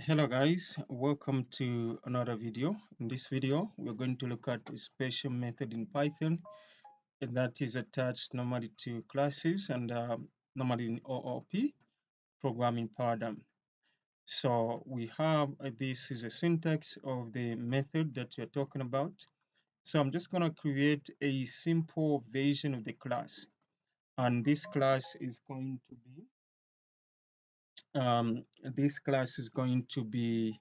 Hello guys, welcome to another video. In this video, we're going to look at a special method in Python that is attached normally to classes and normally in OOP, programming paradigm. So we have this is a syntax of the method that we're talking about. So I'm just going to create a simple version of the class, and this class is going to be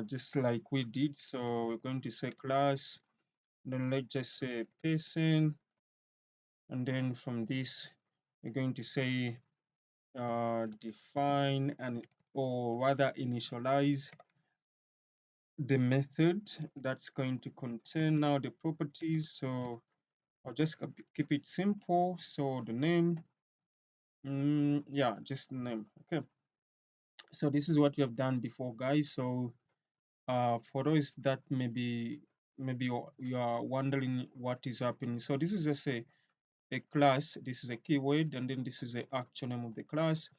just like we did. So we're going to say class, then let's just say person, and then from this we're going to say define and or rather initialize the method that's going to contain now the properties. So I'll just keep it simple. So the name, yeah, just the name. Okay. So this is what we have done before, guys. So for those that maybe you are wondering what is happening. So this is just a class. This is a keyword, and then this is the actual name of the class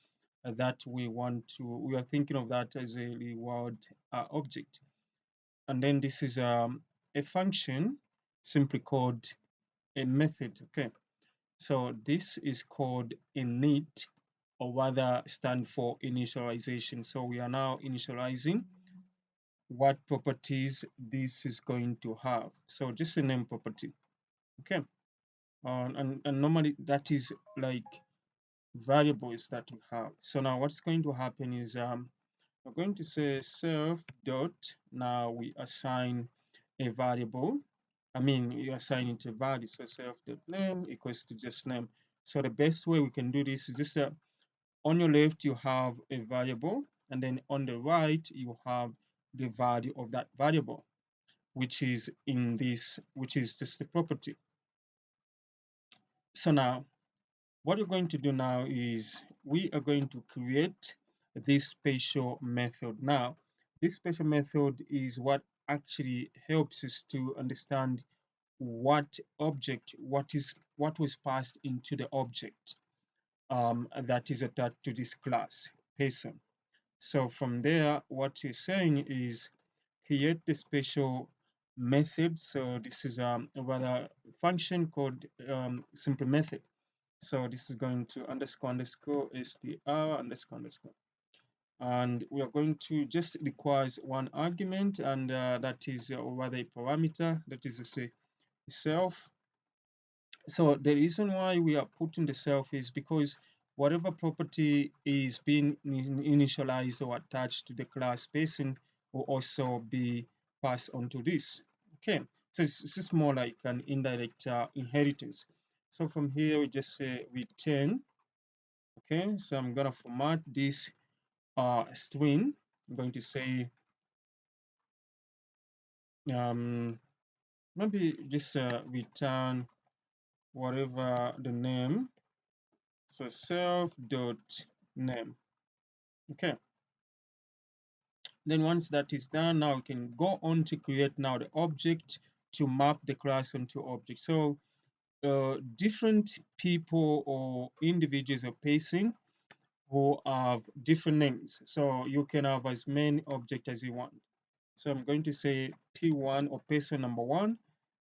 that we are thinking of that as a reward object. And then this is a function simply called a method. Okay. So this is called init, or rather stand for initialization. So we are now initializing what properties this is going to have. So just a name property. Okay. And normally that is like variables that we have. So now what's going to happen is we're going to say self dot. Now we assign a variable. I mean, you assign it a value. So self dot name equals to just name. So the best way we can do this is just on your left you have a variable, and then on the right you have the value of that variable, which is just the property. So now what we're going to do now is we are going to create this special method. Now, this special method is what actually helps us to understand what was passed into the object that is attached to this class person. So from there, what you're saying is create the special method. So this is a rather function called simple method. So this is going to underscore underscore str underscore underscore. And we are going to just requires one argument, and that is or rather a parameter, that is to say self. So the reason why we are putting the self is because whatever property is being initialized or attached to the class person will also be passed on to this. Okay, so it's just more like an indirect inheritance. So from here we just say return. Okay, so I'm gonna format this string. I'm going to say um, maybe just return whatever the name. So self dot name. Okay. Then once that is done, now we can go on to create now the object to map the class onto object. So different people or individuals are facing who have different names. So you can have as many objects as you want. So I'm going to say P1 or person number one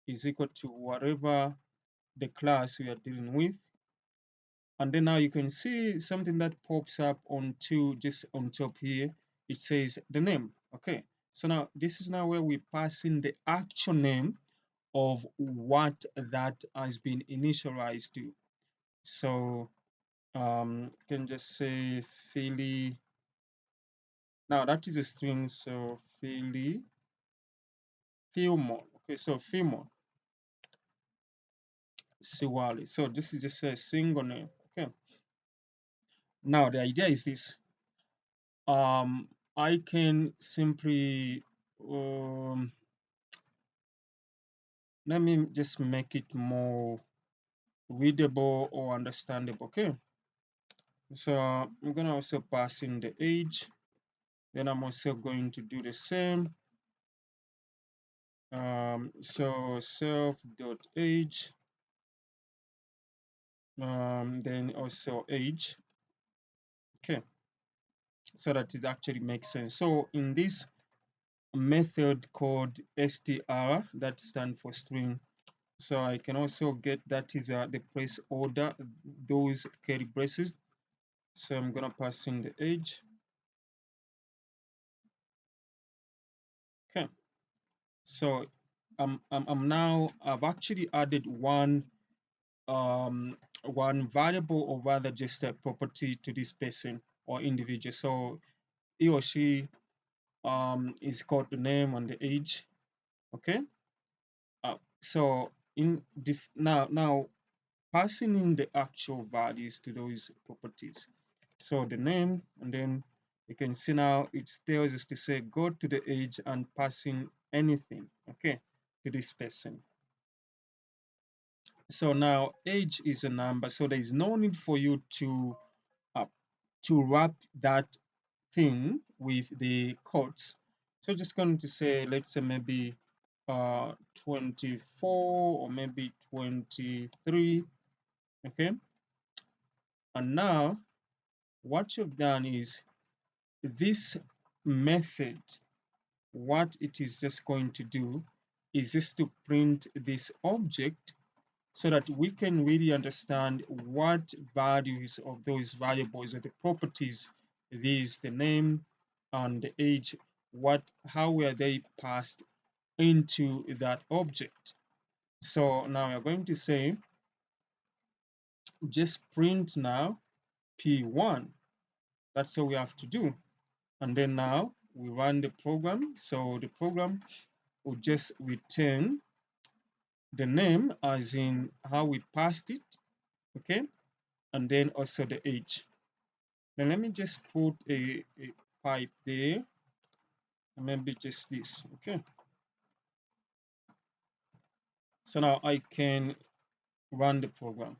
is equal to whatever the class we are dealing with. And then now you can see something that pops up onto just on top here. It says the name. Okay. So now this is now where we pass in the actual name of what that has been initialized to. So you can just say Philly. Now that is a string, so Philly, Philmon. Okay, so Philmon Siwali. So this is just a single name. Okay. Now the idea is this. I can simply um, let me just make it more readable or understandable. Okay. So I'm gonna also pass in the age. Then I'm also going to do the same. So self dot age. Then also age. Okay. so that it actually makes sense. So in this method called str, that stands for string, so I can also get that is the place order, those curly braces. So I'm gonna pass in the age. Okay, so I'm now, I've actually added um one variable, or rather just a property, to this person or individual. So he or she is called the name and the age. Okay, so now passing in the actual values to those properties. So the name, and then you can see now it tells us to say go to the age and passing anything, okay, to this person. So now age is a number, so there is no need for you uh, to wrap that thing with the codes. So just going to say, let's say maybe 24 or maybe 23, okay. And now what you've done is this method, what it is just going to do is just to print this object so that we can really understand what values of those variables or the properties, these, the name and the age, what, how were they passed into that object. So now we're going to say just print now p1. That's all we have to do. And then now we run the program. So the program will just return the name as in how we passed it, okay, and then also the age. Then let me just put a pipe there, and maybe just this, okay. So now I can run the program.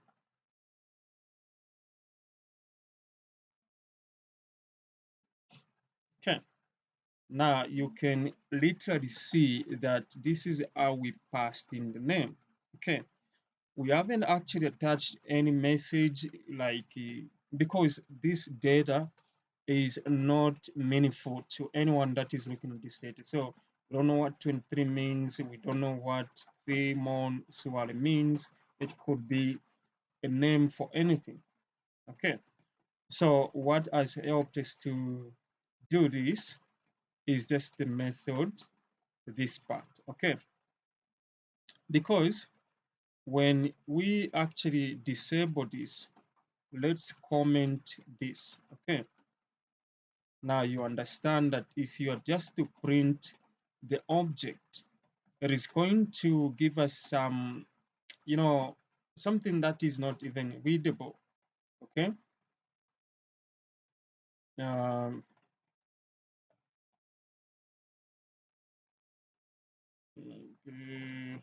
Okay, now you can literally see that this is how we passed in the name. Okay, we haven't actually attached any message like because this data is not meaningful to anyone that is looking at this data. So we don't know what 23 means. We don't know what Fremon Suwale means. It could be a name for anything. Okay. So what has helped us to do this is just the method, this part. Okay. Because when we actually disable this, let's comment this. Okay. Now you understand that if you are just to print the object, it is going to give us some, you know, something that is not even readable. Okay. Um, mm,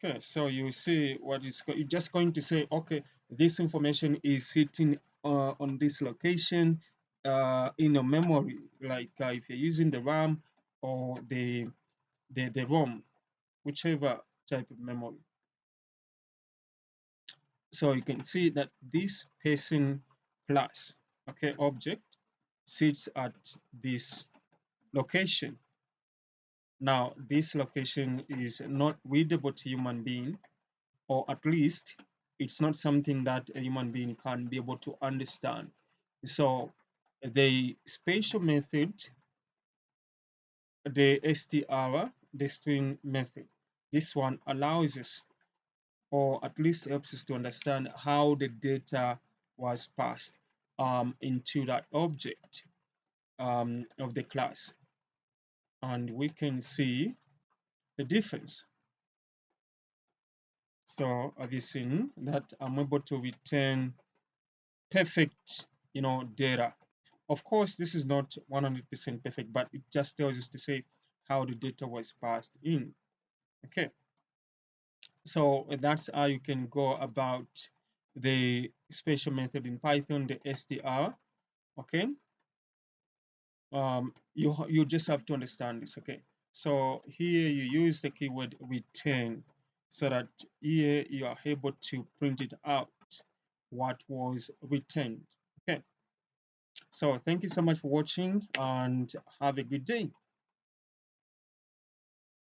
okay, so you see what is you're just going to say, okay, this information is sitting on this location in your memory, like if you're using the RAM or the ROM, whichever type of memory. So you can see that this person class, okay, object sits at this location. Now, this location is not readable to human being, or at least it's not something that a human being can be able to understand. So the spatial method, the str, the string method, this one allows us, or at least helps us to understand how the data was passed into that object of the class. And we can see the difference. So have you seen that I'm able to return perfect, data. Of course, this is not 100% perfect, but it just tells us to say how the data was passed in. Okay, so that's how you can go about the special method in Python, the str. Okay, you just have to understand this. Okay, so here you use the keyword return, so that here you are able to print it out what was returned. Okay, So thank you so much for watching and have a good day.